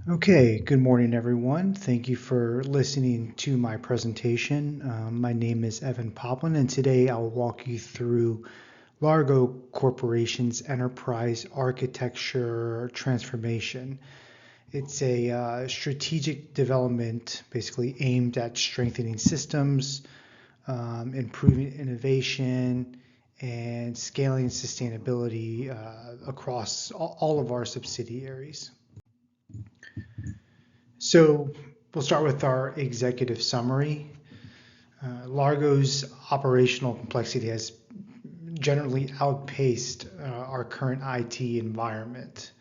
Okay, good morning, everyone. Thank you for listening to my presentation. My name is Evan Poplin, and today I'll walk you through Largo Corporation's enterprise architecture transformation. It's a strategic development basically aimed at strengthening systems, improving innovation, and scaling sustainability across all of our subsidiaries. So we'll start with our executive summary. Largo's operational complexity has generally outpaced our current IT environment.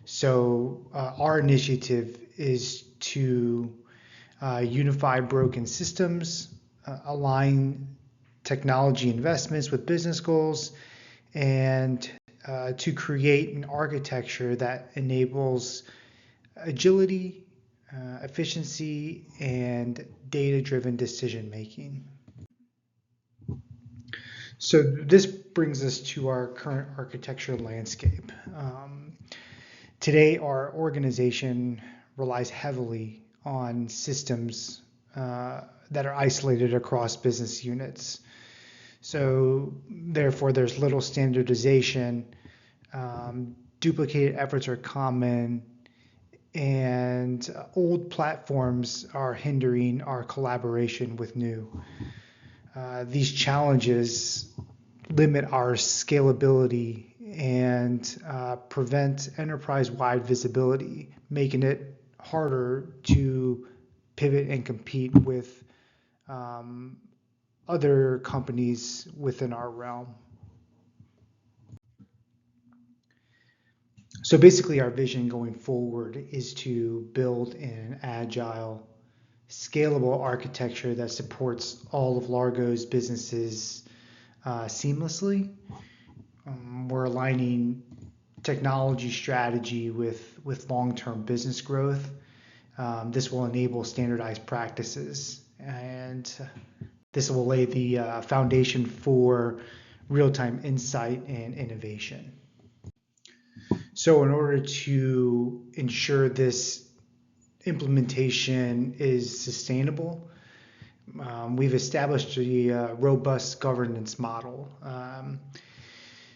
So our initiative is to unify broken systems, align technology investments with business goals, and to create an architecture that enables agility, efficiency, and data-driven decision making. So this brings us to our current architecture landscape. Today, our organization relies heavily on systems that are isolated across business units. So therefore, there's little standardization, duplicated efforts are common, and old platforms are hindering our collaboration with new. These challenges limit our scalability and prevent enterprise-wide visibility, making it harder to pivot and compete with other companies within our realm. So basically, our vision going forward is to build an agile, scalable architecture that supports all of Largo's businesses seamlessly. We're aligning technology strategy with long-term business growth. This will enable standardized practices, and this will lay the foundation for real-time insight and innovation. So in order to ensure this implementation is sustainable, we've established a robust governance model.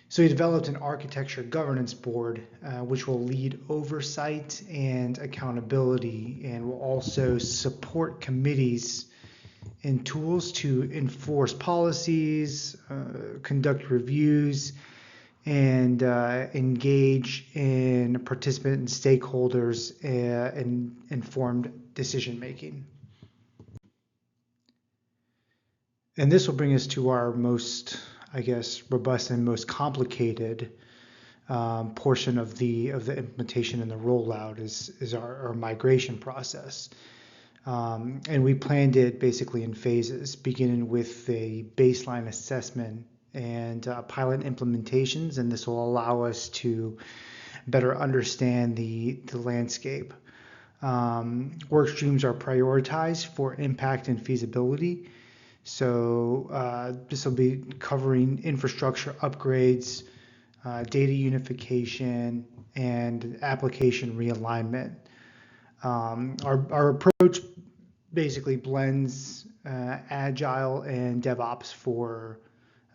So we developed an architecture governance board, which will lead oversight and accountability, and will also support committees and tools to enforce policies, conduct reviews, and engage in participant and stakeholders in informed decision making. And this will bring us to our most, robust and most complicated portion of the implementation and the rollout is our migration process. And we planned it basically in phases, beginning with a baseline assessment and pilot implementations, and this will allow us to better understand the landscape. Work streams are prioritized for impact and feasibility. So this will be covering infrastructure upgrades, data unification, and application realignment. Our approach basically blends Agile and DevOps for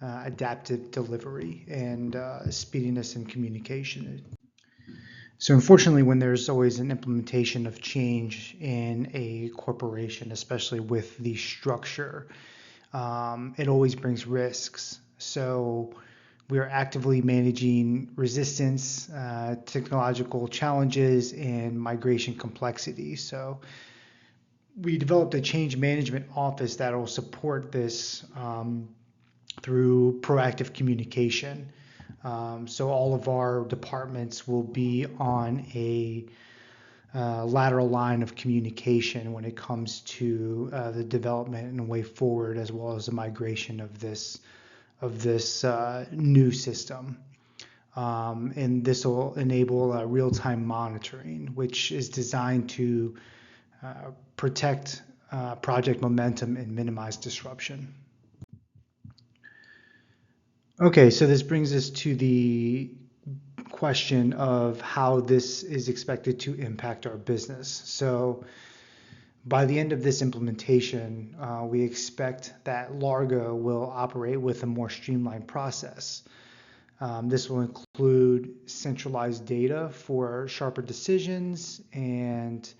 adaptive delivery and speediness in communication. So unfortunately, when there's always an implementation of change in a corporation, especially with the structure, it always brings risks. So we are actively managing resistance, technological challenges, and migration complexity. So we developed a change management office that will support this through proactive communication. So all of our departments will be on a lateral line of communication when it comes to the development and way forward, as well as the migration of this new system. And this will enable real-time monitoring, which is designed to protect project momentum and minimize disruption. Okay, so this brings us to the question of how this is expected to impact our business. So by the end of this implementation, we expect that Largo will operate with a more streamlined process. This will include centralized data for sharper decisions and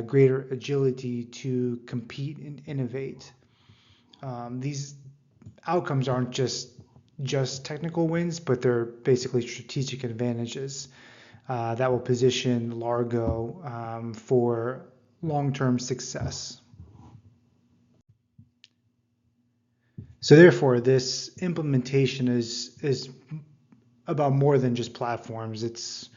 greater agility to compete and innovate. These outcomes aren't just technical wins, but they're basically strategic advantages that will position Largo for long-term success. So therefore, this implementation is about more than just platforms. It's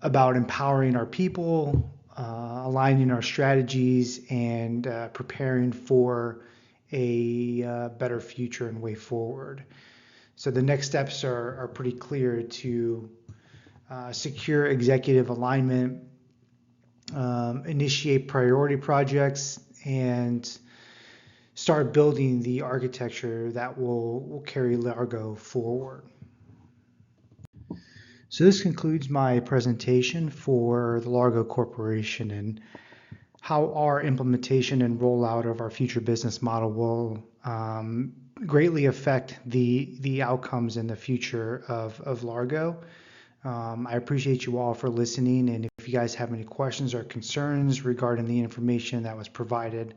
about empowering our people, aligning our strategies, and preparing for a better future and way forward. So the next steps are pretty clear to secure executive alignment, initiate priority projects, and start building the architecture that will carry Largo forward. So this concludes my presentation for the Largo Corporation and how our implementation and rollout of our future business model will greatly affect the outcomes in the future of Largo. I appreciate you all for listening, and if you guys have any questions or concerns regarding the information that was provided,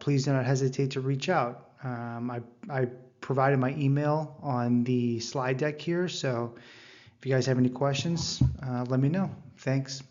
please do not hesitate to reach out. I provided my email on the slide deck here, so if you guys have any questions, let me know. Thanks.